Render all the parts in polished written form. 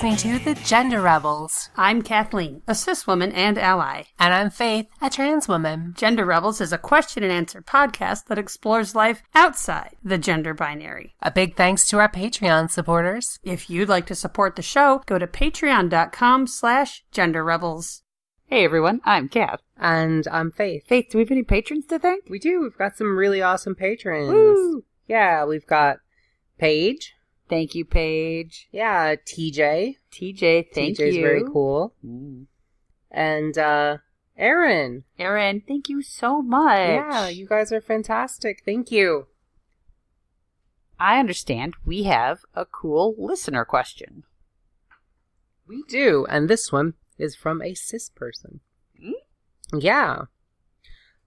listening to The Gender Rebels. I'm Kathleen, a cis woman and ally. And I'm Faith, a trans woman. Gender Rebels is a question and answer podcast that explores life outside the gender binary. A big thanks to our Patreon supporters. If you'd like to support the show, go to patreon.com/genderrebels. Hey everyone, I'm Kath. And I'm Faith. Faith, do we have any patrons to thank? We do. We've got some really awesome patrons. Woo! Yeah, we've got Paige. Thank you, Paige. Yeah, TJ. TJ, thank you. TJ's very cool. Mm. And Erin. Erin, thank you so much. Yeah, you guys are fantastic. Thank you. I understand we have a cool listener question. We do, and this one is from a cis person. Yeah.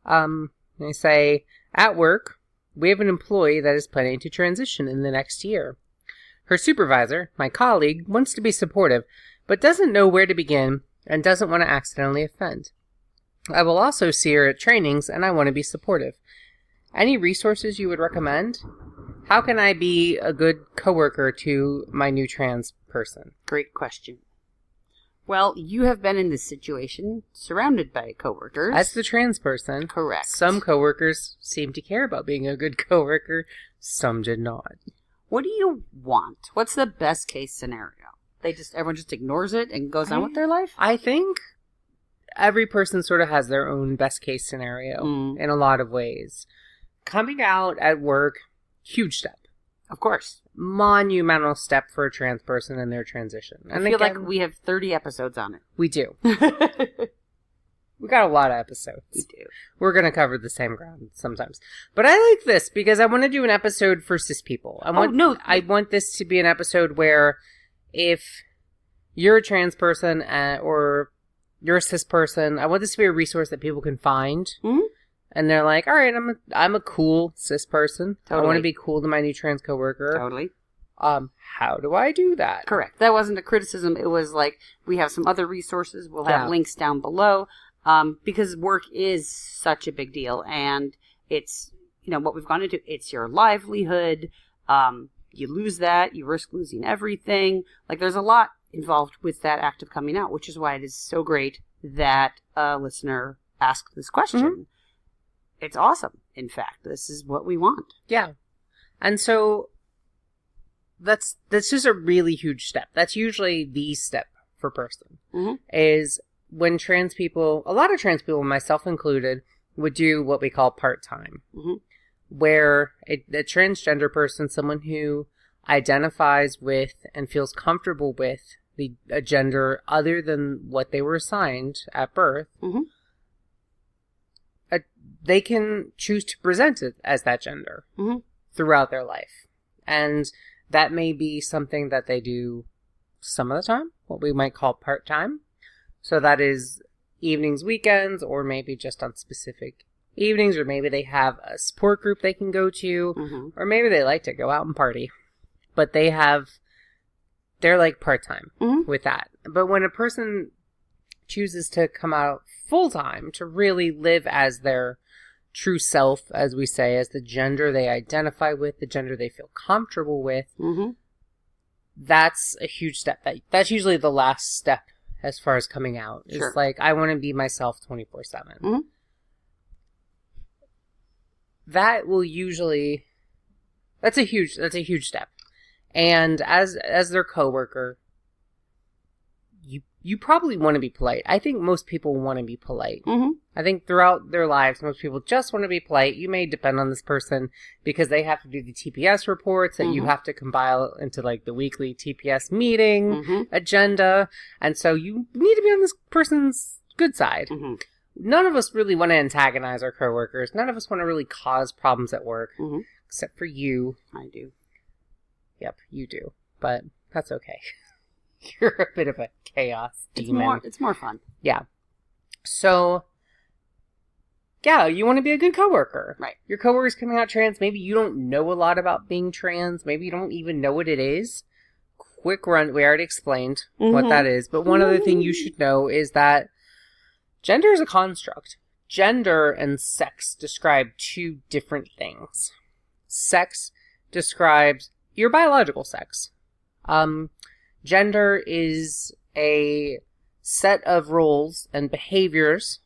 They say, at work, we have an employee that is planning to transition in the next year. Her supervisor, my colleague, wants to be supportive, but doesn't know where to begin and doesn't want to accidentally offend. I will also see her at trainings, and I want to be supportive. Any resources you would recommend? How can I be a good coworker to my new trans person? Great question. Well, you have been in this situation, surrounded by coworkers. As the trans person, correct. Some coworkers seem to care about being a good coworker. Some did not. What do you want? What's the best case scenario? Everyone just ignores it and goes on with their life? I think every person sort of has their own best case scenario in a lot of ways. Coming out at work, huge step. Of course. Monumental step for a trans person in their transition. And I feel like we have 30 episodes on it. We do. We got a lot of episodes. We do. We're going to cover the same ground sometimes. But I like this because I want to do an episode for cis people. I want this to be an episode where if you're a trans person or you're a cis person, I want this to be a resource that people can find. Mm-hmm. And they're like, all right, I'm a cool cis person. Totally. I want to be cool to my new trans coworker. Totally. How do I do that? Correct. That wasn't a criticism. It was like, we have some other resources. We'll have links down below. Because work is such a big deal, and it's, what we've gone into, it's your livelihood. You lose that, you risk losing everything. Like, there's a lot involved with that act of coming out, which is why it is so great that a listener asked this question. Mm-hmm. It's awesome. In fact, this is what we want. Yeah. And so that's just a really huge step. That's usually the step for person, is when a lot of trans people, myself included, would do what we call part-time, where a transgender person, someone who identifies with and feels comfortable with a gender other than what they were assigned at birth, they can choose to present it as that gender throughout their life. And that may be something that they do some of the time, what we might call part-time. So that is evenings, weekends, or maybe just on specific evenings, or maybe they have a support group they can go to, or maybe they like to go out and party. But they're like part-time with that. But when a person chooses to come out full-time, to really live as their true self, as we say, as the gender they identify with, the gender they feel comfortable with, that's a huge step. That's usually the last step as far as coming out. It's like, I want to be myself 24/7. That will usually, that's a huge step. And as their coworker, you probably want to be polite. I think most people want to be polite. I think throughout their lives, most people just want to be polite. You may depend on this person because they have to do the TPS reports that you have to compile into like the weekly TPS meeting agenda. And so you need to be on this person's good side. None of us really want to antagonize our coworkers. None of us want to really cause problems at work, except for you. I do. Yep, you do. But that's okay. You're a bit of a chaos demon. It's more fun. Yeah. So, yeah, you want to be a good coworker. Right. Your coworker's coming out trans. Maybe you don't know a lot about being trans. Maybe you don't even know what it is. Quick run. We already explained what that is. But one other thing you should know is that gender is a construct. Gender and sex describe two different things. Sex describes your biological sex. Gender is a set of roles and behaviors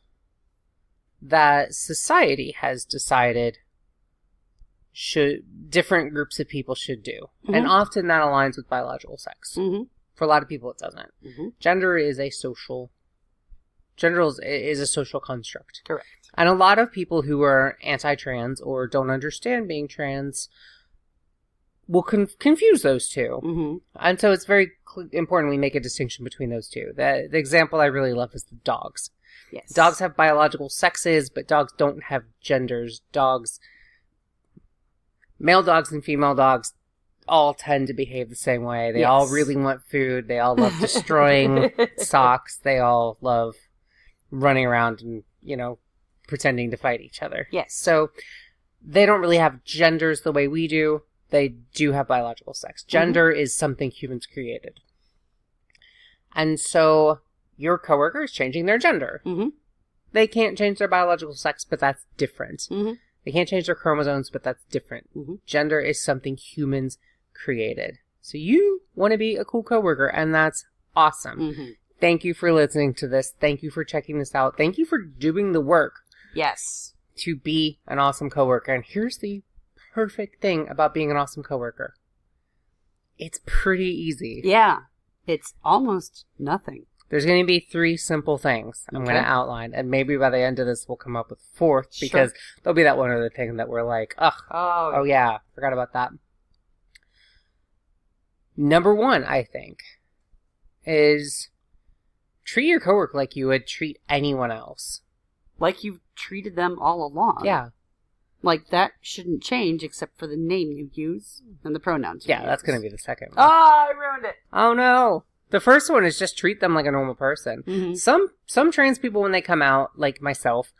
that society has decided different groups of people should do. Mm-hmm. And often that aligns with biological sex. Mm-hmm. For a lot of people, it doesn't. Mm-hmm. Gender is a social construct. Correct. And a lot of people who are anti-trans or don't understand being trans will confuse those two. Mm-hmm. And so it's very important we make a distinction between those two. The example I really love is the dogs. Yes. Dogs have biological sexes, but dogs don't have genders. Male dogs and female dogs all tend to behave the same way. They all really want food. They all love destroying socks. They all love running around and, pretending to fight each other. Yes. So they don't really have genders the way we do. They do have biological sex. Gender is something humans created. And so your coworker is changing their gender. Mm-hmm. They can't change their biological sex, but that's different. Mm-hmm. They can't change their chromosomes, but that's different. Mm-hmm. Gender is something humans created. So you want to be a cool coworker, and that's awesome. Mm-hmm. Thank you for listening to this. Thank you for checking this out. Thank you for doing the work. Yes. To be an awesome coworker. And here's the perfect thing about being an awesome coworker. It's pretty easy. Yeah. It's almost nothing. There's going to be 3 simple things I'm going to outline. And maybe by the end of this, we'll come up with a 4th. Because there'll be that one other thing that we're like, oh yeah, forgot about that. Number 1, I think, is treat your coworker like you would treat anyone else. Like you've treated them all along. Yeah. Like that shouldn't change except for the name you use and the pronouns you use. That's going to be the second one. Oh, I ruined it. Oh, no. The first one is just treat them like a normal person. Mm-hmm. Some trans people, when they come out, like myself,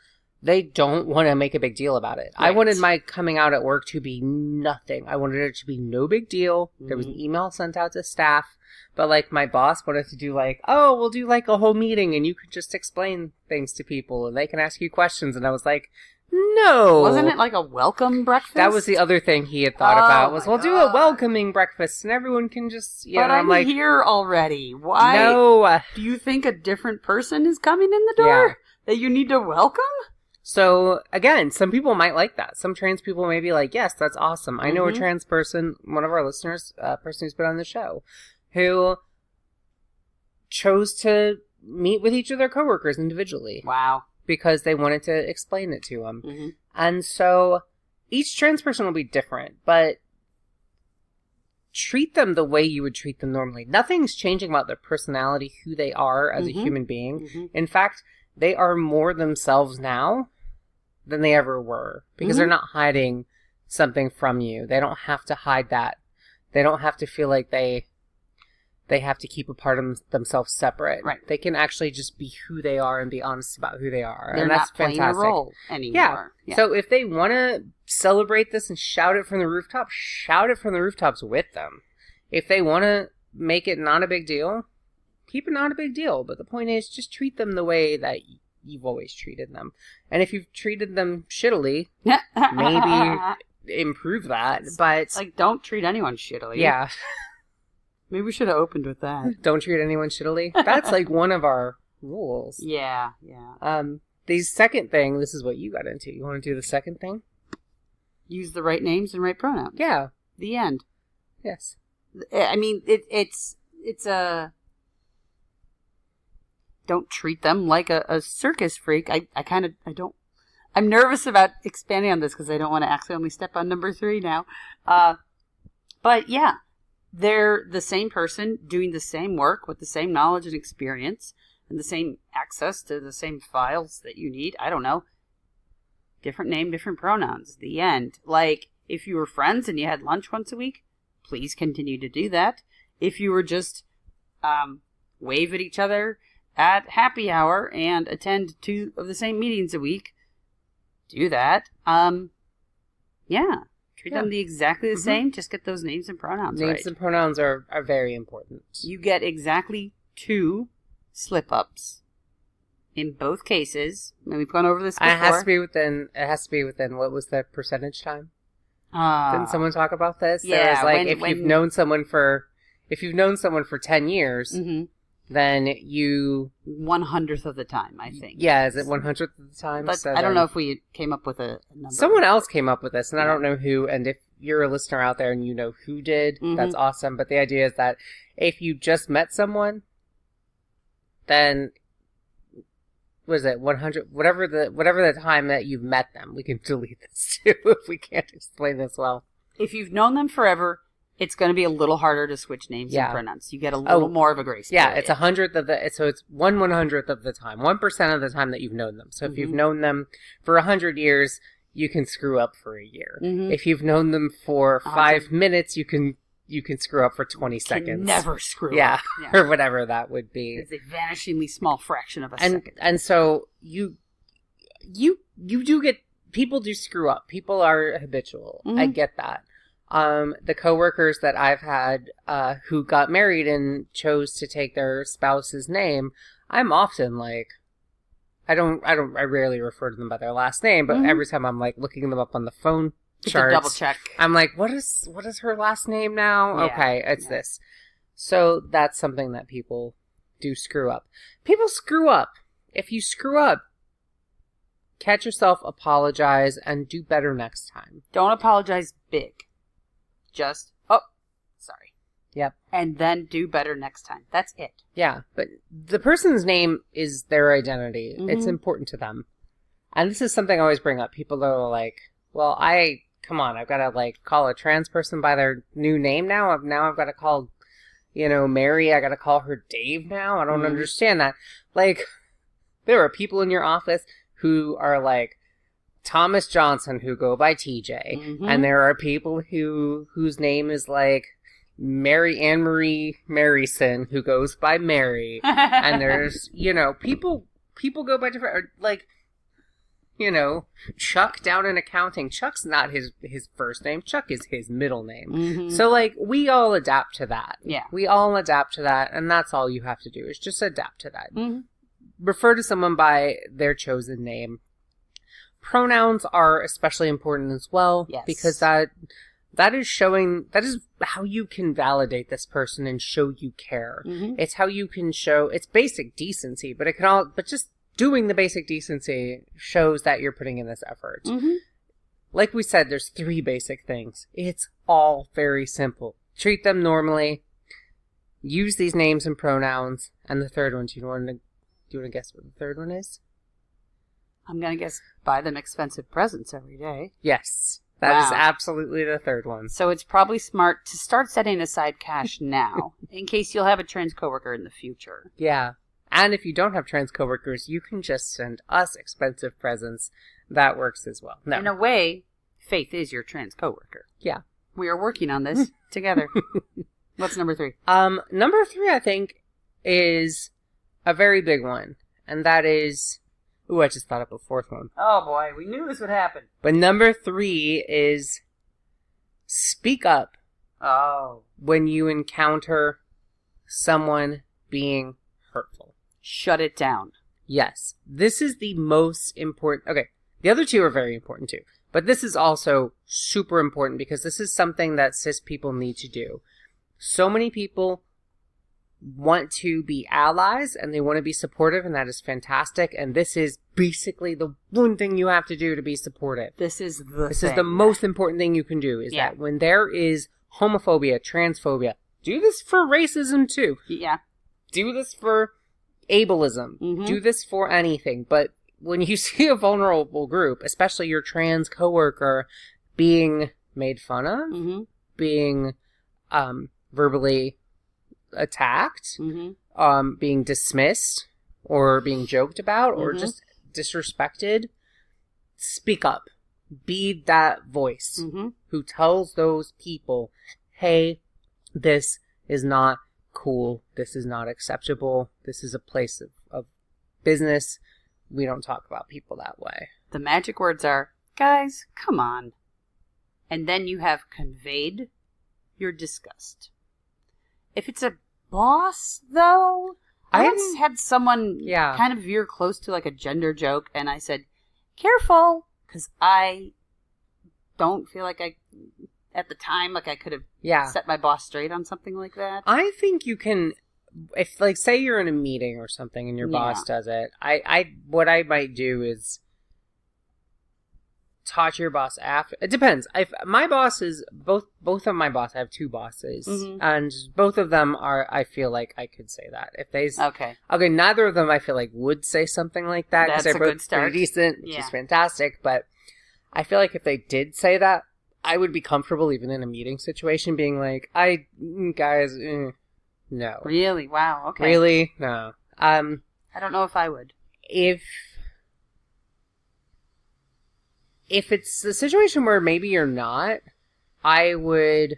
they don't want to make a big deal about it. Right. I wanted my coming out at work to be nothing. I wanted it to be no big deal. Mm-hmm. There was an email sent out to staff. But, my boss wanted to do, we'll do, a whole meeting, and you could just explain things to people, and they can ask you questions. And I was like, no. Wasn't it like a welcome breakfast? That was the other thing he had thought about, was, we'll do a welcoming breakfast, and everyone can just, But I'm here already. Why? No. Do you think a different person is coming in the door that you need to welcome? So, again, some people might like that. Some trans people may be like, yes, that's awesome. I know a trans person, one of our listeners, a person who's been on the show, who chose to meet with each of their coworkers individually. Wow. Because they wanted to explain it to them. Mm-hmm. And so each trans person will be different, but treat them the way you would treat them normally. Nothing's changing about their personality, who they are as a human being. Mm-hmm. In fact, they are more themselves now than they ever were, because they're not hiding something from you. They don't have to hide that. They don't have to feel like they have to keep a part of themselves separate. Right. They can actually just be who they are and be honest about who they are. They're and that's not playing fantastic. a role anymore. Yeah. So if they want to celebrate this and shout it from the rooftops, shout it from the rooftops with them. If they want to make it not a big deal, keep it not a big deal. But the point is, just treat them the way that you've always treated them. And if you've treated them shittily, maybe improve that. But don't treat anyone shittily. Yeah. Maybe we should have opened with that. Don't treat anyone shittily. That's one of our rules. Yeah. The second thing, this is what you got into. You want to do the second thing? Use the right names and right pronouns. Yeah. The end. Yes. I mean, it's a... Don't treat them like a circus freak. I'm nervous about expanding on this because I don't want to accidentally step on number 3 now. But yeah. They're the same person doing the same work with the same knowledge and experience and the same access to the same files that you need. I don't know. Different name, different pronouns. The end. If you were friends and you had lunch once a week, please continue to do that. If you were just wave at each other at happy hour and attend 2 of the same meetings a week, do that. Yeah. Treat them exactly the same. Just get those names and pronouns right. Names and pronouns are very important. You get exactly 2 slip-ups in both cases. And we've gone over this before. It has to be within, what was the percentage time? Didn't someone talk about this? Yeah. There was if you've known someone for if you've known someone for 10 years, then you... 100th of the time, I think. Yeah, is it 100th of the time? But I don't know if we came up with a number. Someone else came up with this, and I don't know who, and if you're a listener out there and you know who did, that's awesome. But the idea is that if you just met someone, then... What is it? 100, whatever the time that you've met them. We can delete this too if we can't explain this well. If you've known them forever, it's going to be a little harder to switch names and pronouns. You get a little more of a grace period. Yeah, it's 100th of the, so it's 1/100th of the time, 1% of the time that you've known them. So if you've known them for 100 years, you can screw up for a year. If you've known them for 5 minutes, you can screw up for 20 seconds. Never screw up. Yeah, or whatever that would be. It's a vanishingly small fraction of a second. And so you do get, people do screw up. People are habitual. I get that. The coworkers that I've had who got married and chose to take their spouse's name, I'm often like, I rarely refer to them by their last name, but every time I'm like looking them up on the phone charts, double check. I'm like, what is her last name now? Yeah, okay, it's this. So that's something that people do screw up. People screw up. If you screw up, catch yourself, apologize, and do better next time. Don't apologize big. Just, sorry. Yep. And then do better next time. That's it. Yeah, but the person's name is their identity. It's important to them. And this is something I always bring up. People are like, well, come on, I've got to like call a trans person by their new name now. I've got to call, Mary. I got to call her Dave now. I don't understand that. Like, there are people in your office who are like Thomas Johnson who go by TJ, and there are people whose name is like Mary Ann Marie Maryson who goes by Mary, and there's people go by different like. Chuck down in accounting. Chuck's not his first name. Chuck is his middle name. So, like, we all adapt to that. Yeah. We all adapt to that, and that's all you have to do is just adapt to that. Refer to someone by their chosen name. Pronouns are especially important as well. Yes. Because that is how you can validate this person and show you care. It's how you can show, it's basic decency, but just doing the basic decency shows that you're putting in this effort. Like we said, there's 3 basic things. It's all very simple. Treat them normally. Use these names and pronouns. And the third one, do you want to guess what the third one is? I'm going to guess buy them expensive presents every day. Yes. That is absolutely the third one. So it's probably smart to start setting aside cash now in case you'll have a trans coworker in the future. Yeah. And if you don't have trans coworkers, you can just send us expensive presents. That works as well. No. In a way, Faith is your trans coworker. Yeah. We are working on this together. What's number 3? Number 3, I think, is a very big one. And that is... Ooh, I just thought up a 4th one. Oh boy, we knew this would happen. But number 3 is speak up. Oh. When you encounter someone being hurtful. Shut it down. Yes. This is the most important. Okay. The other 2 are very important too. But this is also super important because this is something that cis people need to do. So many people want to be allies and they want to be supportive, and that is fantastic. And this is basically the one thing you have to do to be supportive. This is the most important thing you can do is that when there is homophobia, transphobia, do this for racism too. Yeah. Do this for ableism. Do this for anything. But when you see a vulnerable group, especially your trans coworker, being made fun of, being verbally attacked, being dismissed, or being joked about, or just disrespected, speak up. Be that voice who tells those people, hey, this is not cool. This is not acceptable. This is a place of business. We don't talk about people that way. The magic words are, guys, come on. And then you have conveyed your disgust. If it's a boss, though, I once had someone kind of veer close to like a gender joke, and I said, careful, because I don't feel like at the time, like I could have set my boss straight on something like that. I think you can, if like say you're in a meeting or something and your boss does it. What I might do is talk to your boss after. It depends. If my boss is both of my boss, I have two bosses, and both of them are. I feel like I could say that if they okay, neither of them I feel like would say something like that because they're both pretty decent, which is fantastic. But I feel like if they did say that, I would be comfortable even in a meeting situation being like, guys, no, really, wow, okay, really, no. I don't know if I would If it's a situation where maybe you're not, I would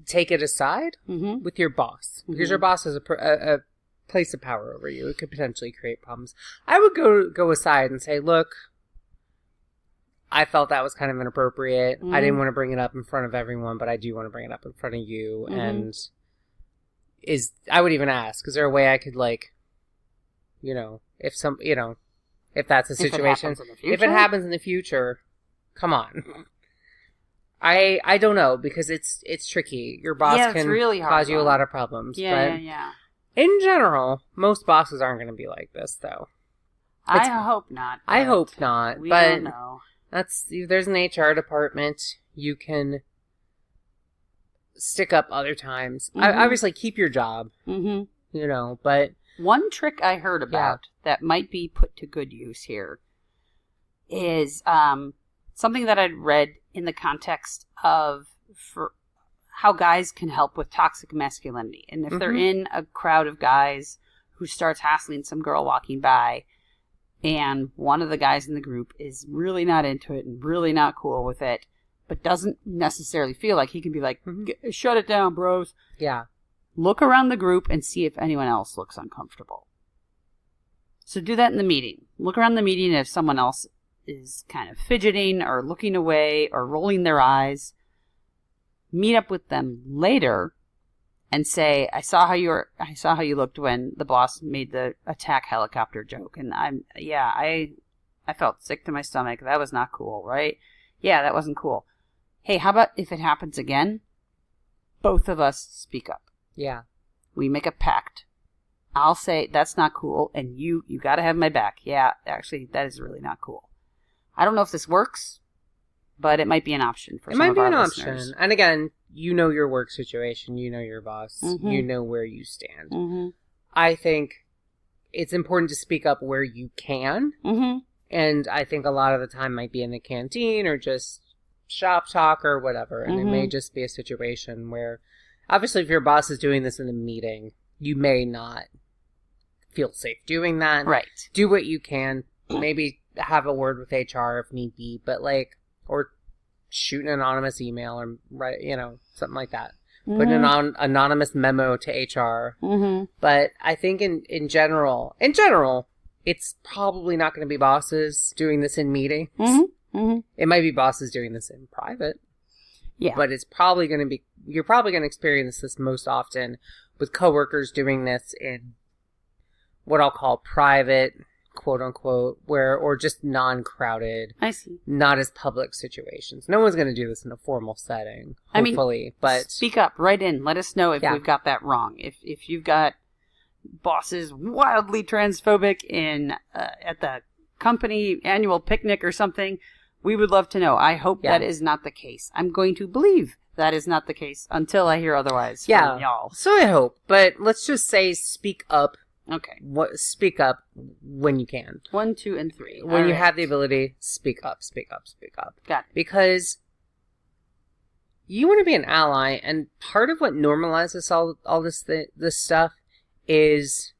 take it aside with your boss. Because your boss has a place of power over you. It could potentially create problems. I would go aside and say, look, I felt that was kind of inappropriate. I didn't want to bring it up in front of everyone, but I do want to bring it up in front of you. And I would even ask, is there a way I could if that's a situation, if it happens in the future, come on. I don't know because it's tricky. Your boss can really cause you a lot of problems. Yeah. In general, most bosses aren't going to be like this, though. I hope not. I hope not. We don't know. There's an HR department. You can stick up other times. Obviously, keep your job. But one trick I heard about that might be put to good use here is something that I'd read in the context of for how guys can help with toxic masculinity. And if they're in a crowd of guys who starts hassling some girl walking by, and one of the guys in the group is really not into it and really not cool with it, but doesn't necessarily feel like he can be like, shut it down, bros. Yeah. Look around the group and see if anyone else looks uncomfortable. So do that in the meeting. Look around the meeting if someone else is kind of fidgeting or looking away or rolling their eyes. Meet up with them later and say, I saw how you looked when the boss made the attack helicopter joke, and I felt sick to my stomach. That was not cool, right? Yeah, that wasn't cool. Hey, how about if it happens again, both of us speak up. Yeah. We make a pact. I'll say, that's not cool, and you got to have my back. Yeah, actually, that is really not cool. I don't know if this works, but it might be an option for some of our listeners. It might be an option. And again, you know your work situation. You know your boss. You know where you stand. I think it's important to speak up where you can. And I think a lot of the time might be in the canteen or just shop talk or whatever. And it may just be a situation where, obviously, if your boss is doing this in a meeting, you may not feel safe doing that. Right. Do what you can. Maybe have a word with HR if need be, but or shoot an anonymous email or something like that. Put an anonymous memo to HR. But I think in general, it's probably not going to be bosses doing this in meetings. It might be bosses doing this in private. Yeah. But it's probably going to be, you're probably going to experience this most often with coworkers doing this in what I'll call private, quote unquote, or just non-crowded, I see, not as public situations. No one's going to do this in a formal setting, hopefully. But speak up, write in, let us know if we've got that wrong. If you've got bosses wildly transphobic at the company annual picnic or something, we would love to know. I hope that is not the case. I'm going to believe that is not the case until I hear otherwise from y'all. So I hope. But let's just say speak up. Okay. Speak up when you can. 1, 2, and 3. When you have the ability, speak up, speak up, speak up. Got it. Because you want to be an ally, and part of what normalizes all this stuff is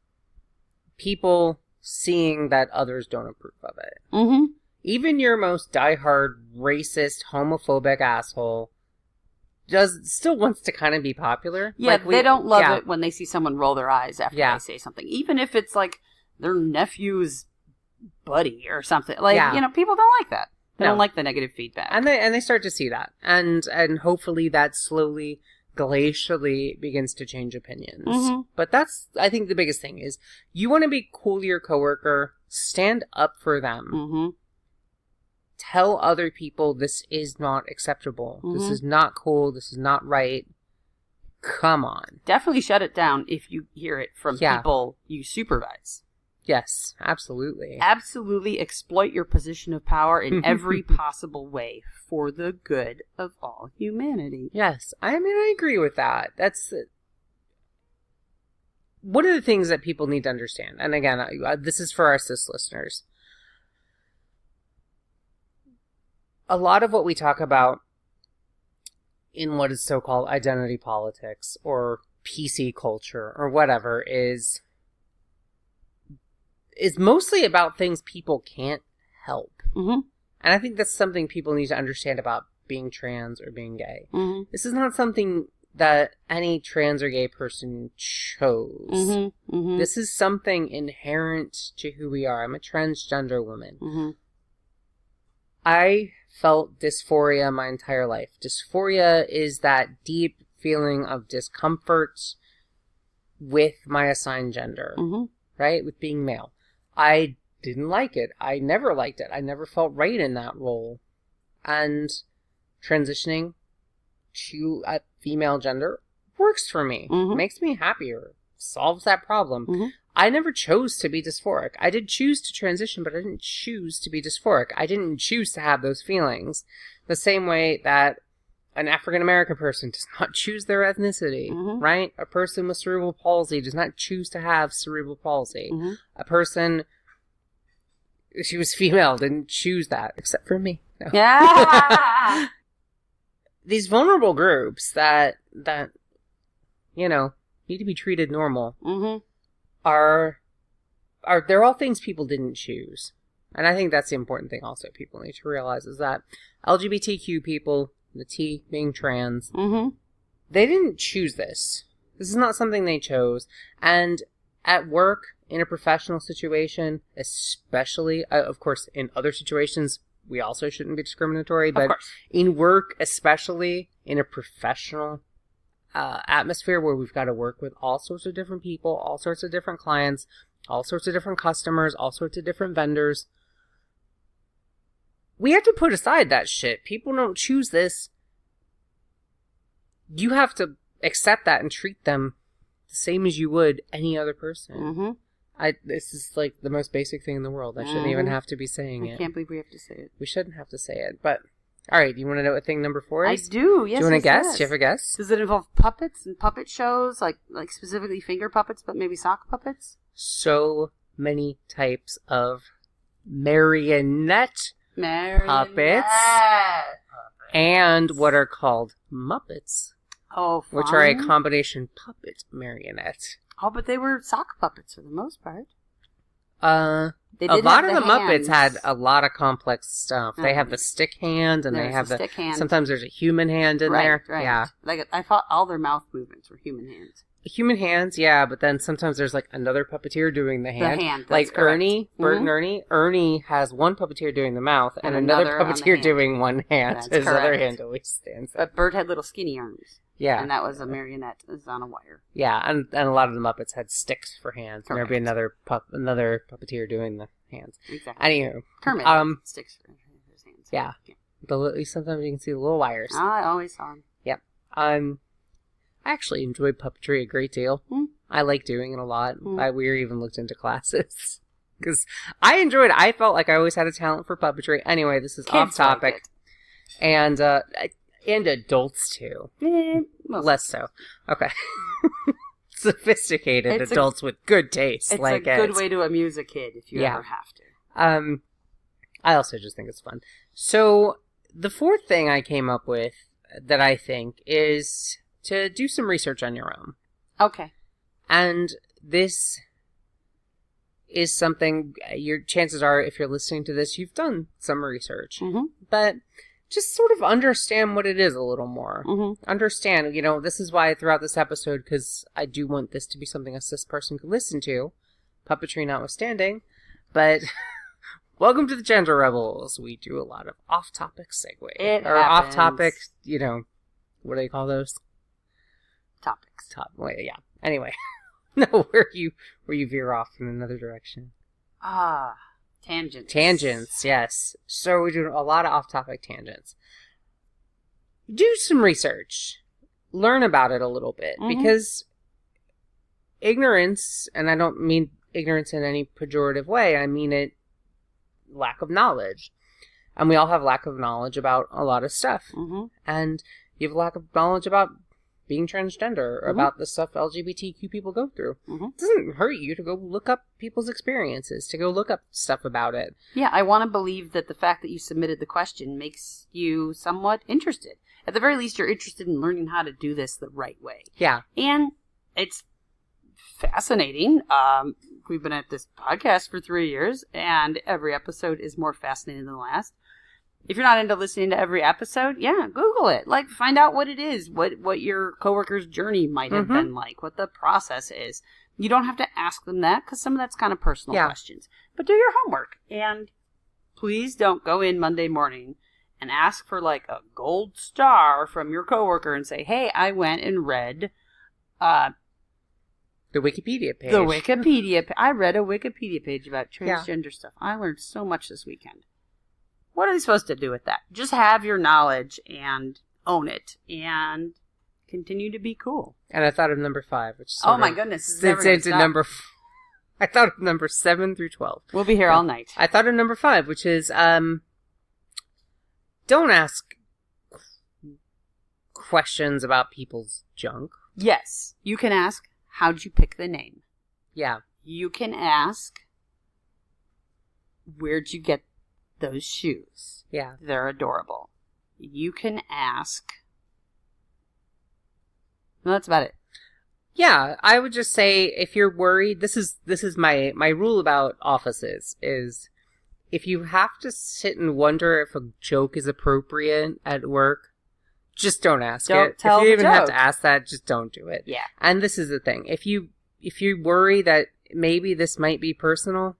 people seeing that others don't approve of it. Even your most diehard, racist, homophobic asshole still wants to kind of be popular. Yeah, they don't love it when they see someone roll their eyes after they say something. Even if it's like their nephew's buddy or something. People don't like that. They don't like the negative feedback. And they start to see that. And hopefully that slowly, glacially begins to change opinions. But that's, I think, the biggest thing is you want to be cool to your coworker, stand up for them. tell other people this is not acceptable. This is not cool. This is not right. Come on. Definitely shut it down if you hear it from people you supervise. Yes, absolutely. Absolutely exploit your position of power in every possible way for the good of all humanity. Yes, I mean, I agree with that. That's one of the things that people need to understand. And again, this is for our cis listeners. A lot of what we talk about in what is so-called identity politics or PC culture or whatever is mostly about things people can't help. And I think that's something people need to understand about being trans or being gay. This is not something that any trans or gay person chose. This is something inherent to who we are. I'm a transgender woman. I felt dysphoria my entire life. Dysphoria is that deep feeling of discomfort with my assigned gender, right? With being male. I didn't like it. I never liked it. I never felt right in that role. And transitioning to a female gender works for me. Makes me happier. Solves that problem. I never chose to be dysphoric. I did choose to transition, but I didn't choose to be dysphoric. I didn't choose to have those feelings. The same way that an African-American person does not choose their ethnicity, right? A person with cerebral palsy does not choose to have cerebral palsy. A person, if she was female, didn't choose that, except for me. No. Yeah. These vulnerable groups that you know, need to be treated normal are they're all things people didn't choose. And I think that's the important thing also people need to realize is that LGBTQ people, the T being trans, they didn't choose this. This is not something they chose. And at work, in a professional situation, especially, of course, in other situations, we also shouldn't be discriminatory, but in work, especially in a professional atmosphere where we've got to work with all sorts of different people, all sorts of different clients, all sorts of different customers, all sorts of different vendors, we have to put aside that shit. People don't choose this. You have to accept that and treat them the same as you would any other person. This is like the most basic thing in the world. I shouldn't even have to be saying it. I can't believe we have to say it. We shouldn't have to say it, but... All right, do you want to know what thing number 4 is? I do, yes. Do you want to guess? Yes. Do you have a guess? Does it involve puppets and puppet shows, like specifically finger puppets, but maybe sock puppets? So many types of marionette puppets and what are called Muppets. Oh, fun. Which are a combination puppet marionette. Oh, but they were sock puppets for the most part. A lot of the Muppets hands. had a lot of complex stuff. They have the stick hand, and they have the stick hand. Sometimes there's a human hand in there. Right. Yeah, like I thought all their mouth movements were human hands. Human hands, yeah, but then sometimes there's like another puppeteer doing the hand. That's like correct. Ernie, Bert and Ernie. Ernie has one puppeteer doing the mouth and another puppeteer doing one hand. That's His correct. other hand always stands up. But Bert had little skinny arms. Yeah. And that was a marionette. It was on a wire. Yeah, and a lot of the Muppets had sticks for hands. And there'd be Correct. another puppeteer doing the hands. Exactly. Anywho. Kermit had sticks for his hands. Yeah. Sometimes you can see the little wires. Oh, I always saw them. Yep. I actually enjoy puppetry a great deal. I like doing it a lot. We even looked into classes. Because I enjoyed it. I felt like I always had a talent for puppetry. Anyway, this is off topic. And adults too. Less so. Okay. Sophisticated adults with good taste. It's like a good way to amuse a kid if you ever have to. I also just think it's fun. So the fourth thing I came up with that I think is to do some research on your own. Okay. And this is something, your chances are, if you're listening to this, you've done some research. But just sort of understand what it is a little more. Understand, this is why throughout this episode, because I do want this to be something a cis person could listen to, puppetry notwithstanding. But welcome to the Gender Rebels. We do a lot of off-topic segue. Off-topic, what do they call those? Topics. Yeah. Anyway. No, where you veer off in another direction. Tangents, yes. So we do a lot of off-topic tangents. Do some research. Learn about it a little bit. Because ignorance, and I don't mean ignorance in any pejorative way, I mean it lack of knowledge. And we all have lack of knowledge about a lot of stuff. And you have lack of knowledge about being transgender, or about the stuff LGBTQ people go through. It doesn't hurt you to go look up people's experiences, to go look up stuff about it. Yeah, I want to believe that the fact that you submitted the question makes you somewhat interested. At the very least, you're interested in learning how to do this the right way. Yeah. And it's fascinating. We've been at this podcast for 3 years, and every episode is more fascinating than the last. If you're not into listening to every episode, yeah, Google it. Like, find out what it is, what your coworker's journey might have been like, what the process is. You don't have to ask them that, because some of that's kind of personal questions. But do your homework. And please don't go in Monday morning and ask for, like, a gold star from your coworker and say, hey, I went and read the Wikipedia page. I read a Wikipedia page about transgender stuff. I learned so much this weekend. What are they supposed to do with that? Just have your knowledge and own it and continue to be cool. And I thought of number 5, which is my goodness, it's number. I thought of number 7 through 12. We'll be here all night. I thought of number 5, which is don't ask questions about people's junk. Yes, you can ask, how'd you pick the name? Yeah, you can ask, where'd you get those shoes? Yeah. They're adorable. You can ask. No, that's about it. Yeah, I would just say if you're worried, this is my rule about offices is if you have to sit and wonder if a joke is appropriate at work, just don't ask it. Tell if you the even joke. have to ask that, just don't do it. Yeah. And this is the thing. If you worry that maybe this might be personal,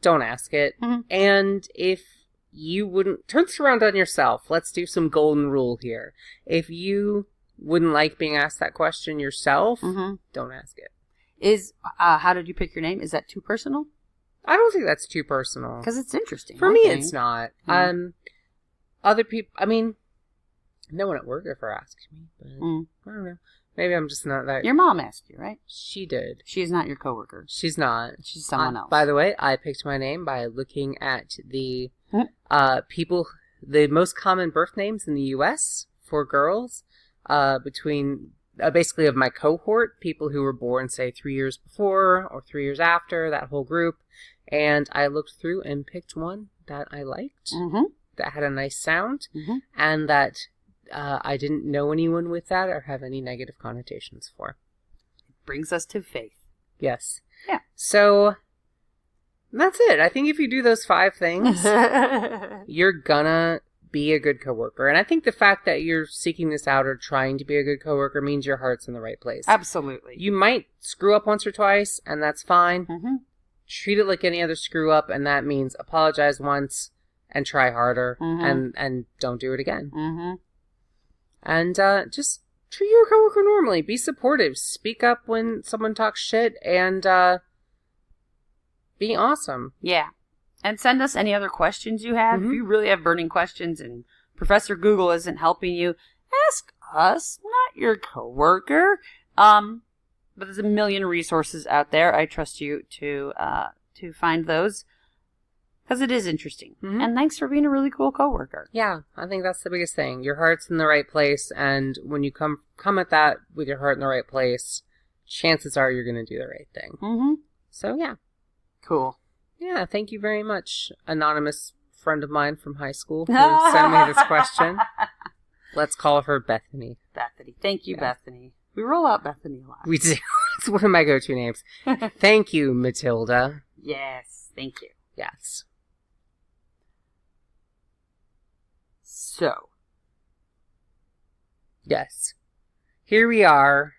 don't ask it. And if you wouldn't, turn this around on yourself. Let's do some golden rule here. If you wouldn't like being asked that question yourself, don't ask it. Is, how did you pick your name? Is that too personal? I don't think that's too personal. Because it's interesting. For me, it's not. Other people, I mean, no one at work ever asked me, but I don't know. Maybe I'm just not that. Your mom asked you, right? She did. She is not your coworker. She's not. She's someone else. By the way, I picked my name by looking at the people, the most common birth names in the U.S. for girls, between basically of my cohort, people who were born, say, 3 years before or 3 years after, that whole group. And I looked through and picked one that I liked, that had a nice sound, and that I didn't know anyone with that or have any negative connotations for. It brings us to faith. Yes. Yeah. So that's it. I think if you do those 5 things, you're gonna be a good coworker. And I think the fact that you're seeking this out or trying to be a good coworker means your heart's in the right place. Absolutely. You might screw up once or twice, and that's fine. Treat it like any other screw up, and that means apologize once and try harder and don't do it again. And just treat your coworker normally. Be supportive. Speak up when someone talks shit, and be awesome. Yeah. And send us any other questions you have. If you really have burning questions and Professor Google isn't helping you, ask us, not your coworker. But there's a million resources out there. I trust you to find those. Because it is interesting. And thanks for being a really cool coworker. Yeah, I think that's the biggest thing. Your heart's in the right place, and when you come at that with your heart in the right place, chances are you're going to do the right thing. So, yeah. Cool. Yeah, thank you very much, anonymous friend of mine from high school who sent me this question. Let's call her Bethany. Bethany. Thank you, Bethany. We roll out Bethany a lot. We do. It's one of my go-to names. Thank you, Matilda. Yes, thank you. Yes. So. Yes. Here we are.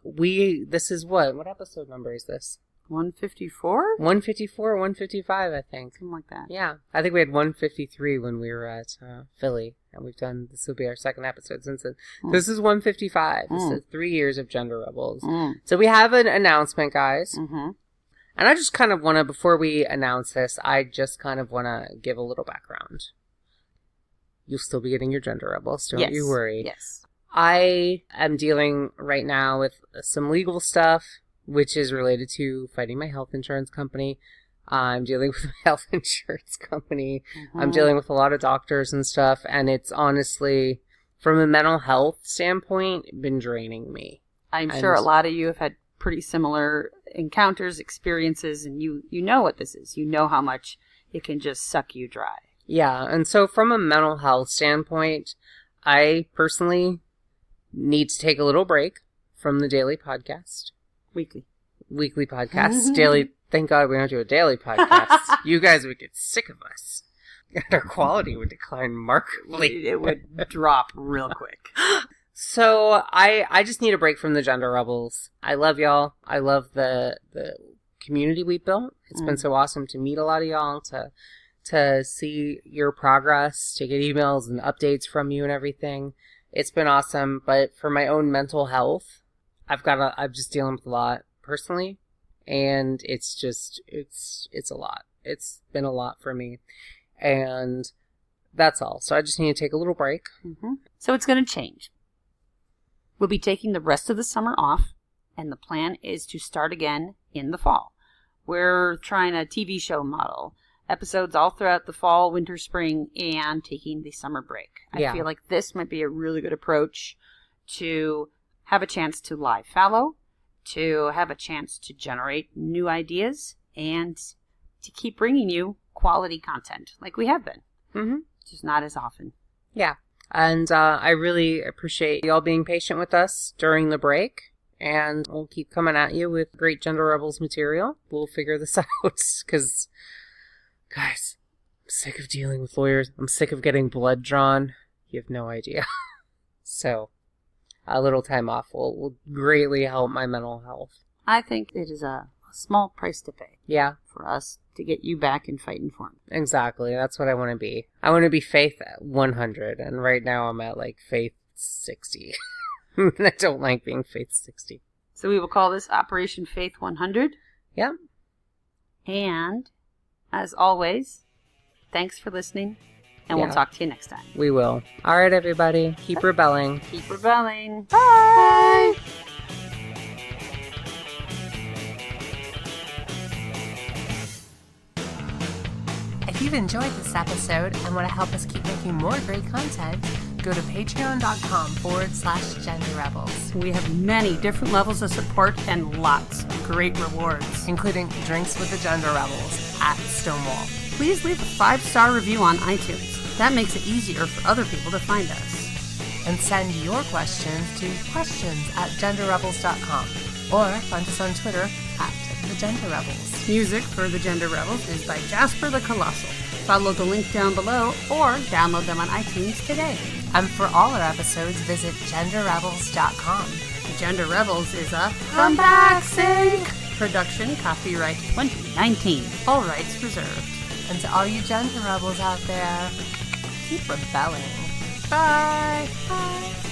This is what episode number is this? 154? 154, 155, I think. Something like that. Yeah. I think we had 153 when we were at Philly, and this will be our second episode since then. This is 155. This is 3 years of Gender Rebels. So we have an announcement, guys. And I just kind of want to, before we announce this, I just kind of want to give a little background. You'll still be getting your Gender Rebels, don't you worry. Yes. I am dealing right now with some legal stuff, which is related to fighting my health insurance company. I'm dealing with my health insurance company. Mm-hmm. I'm dealing with a lot of doctors and stuff, and it's honestly, from a mental health standpoint, been draining me. I'm sure a lot of you have had pretty similar encounters, experiences, and you know what this is. You know how much it can just suck you dry. Yeah, and so from a mental health standpoint, I personally need to take a little break from the daily podcast. Weekly podcast. Daily. Thank God we don't do a daily podcast. You guys would get sick of us. And our quality would decline markedly. It would drop real quick. So I just need a break from the Gender Rebels. I love y'all. I love the community we built. It's been so awesome to meet a lot of y'all, to see your progress, to get emails and updates from you and everything. It's been awesome. But for my own mental health, I'm just dealing with a lot personally. And it's a lot. It's been a lot for me. And that's all. So I just need to take a little break. Mm-hmm. So it's going to change. We'll be taking the rest of the summer off. And the plan is to start again in the fall. We're trying a TV show model. Episodes all throughout the fall, winter, spring, and taking the summer break. I feel like this might be a really good approach to have a chance to live fallow, to have a chance to generate new ideas, and to keep bringing you quality content like we have been. Mm-hmm. Just not as often. Yeah. And I really appreciate y'all being patient with us during the break. And we'll keep coming at you with great Gender Rebels material. We'll figure this out because, guys, I'm sick of dealing with lawyers. I'm sick of getting blood drawn. You have no idea. So a little time off will greatly help my mental health. I think it is a small price to pay. Yeah. For us to get you back in fighting form. Exactly. That's what I want to be. I want to be Faith at 100, and right now I'm at like Faith 60. I don't like being Faith 60. So we will call this Operation Faith 100. Yep. And, as always, thanks for listening. And we'll talk to you next time. We will. All right, everybody. Keep rebelling. Keep rebelling. Bye. If you've enjoyed this episode and want to help us keep making more great content, go to patreon.com/Gender Rebels. We have many different levels of support and lots of great rewards, including drinks with the Gender Rebels at Stonewall. Please leave a 5-star review on iTunes. That makes it easier for other people to find us. And send your questions to questions@genderrebels.com or find us on Twitter @TheGenderRebels. Music for The Gender Rebels is by Jasper the Colossal. Follow the link down below or download them on iTunes today. And for all our episodes, visit genderrebels.com. The Gender Rebels is a Comeback Sync production, copyright 2019. All rights reserved. And to all you Gender Rebels out there, keep rebelling. Bye. Bye.